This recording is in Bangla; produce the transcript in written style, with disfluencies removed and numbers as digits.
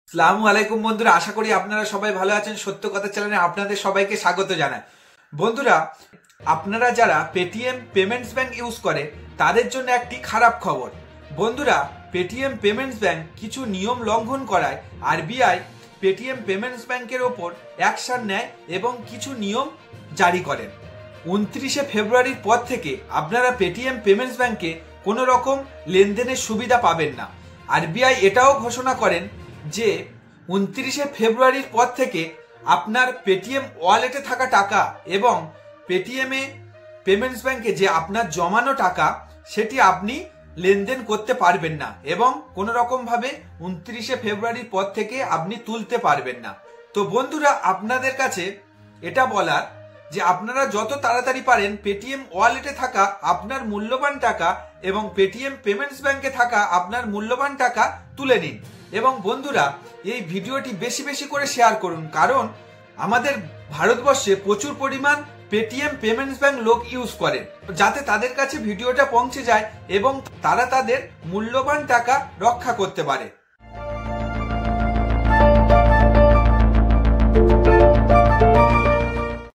আসসালামু আলাইকুম বন্ধুরা, আশা করি আপনারা সবাই ভালো আছেন। সত্য কথা চ্যানেলে আপনাদের সবাইকে স্বাগত জানাই। বন্ধুরা, আপনারা যারা পেটিএম পেমেন্টস ব্যাংক ইউজ করে তাদের জন্য একটি খারাপ খবর। বন্ধুরা, পেটিএম পেমেন্টস ব্যাংক কিছু নিয়ম লঙ্ঘন করায় আরবিআই পেটিএম পেমেন্টস ব্যাংকের ওপর অ্যাকশন নেয় এবং কিছু নিয়ম জারি করেন। 29শে ফেব্রুয়ারির পর থেকে আপনারা পেটিএম পেমেন্টস ব্যাংকে কোনো রকম লেনদেনের সুবিধা পাবেন না। আরবিআই এটাও ঘোষণা করেন যে 29শে ফেব্রুয়ারির পর থেকে আপনার পেটিএম ওয়ালেটে থাকা টাকা এবং পেটিএমে পেমেন্টস ব্যাংকে যে আপনার জমানো টাকা সেটি আপনি লেনদেন করতে পারবেন না এবং কোনো রকম ভাবে 29শে ফেব্রুয়ারির পর থেকে আপনি তুলতে পারবেন না। তো বন্ধুরা, আপনাদের কাছে এটা বলার যে আপনারা যত তাড়াতাড়ি পারেন পেটিএম ওয়ালেটে থাকা আপনার মূল্যবান টাকা এবং পেটিএম পেমেন্টস ব্যাংকে থাকা আপনার মূল্যবান টাকা তুলে নিন। এবং বন্ধুরা, এই ভিডিওটি বেশি বেশি করে শেয়ার করুন, কারণ আমাদের ভারতবর্ষে প্রচুর পরিমাণ পেটিএম পেমেন্টস ব্যাংক লোক ইউজ করেন, যাতে তাদের কাছে ভিডিওটা পৌঁছে যায় এবং তারা তাদের মূল্যবান টাকা রক্ষা করতে পারে।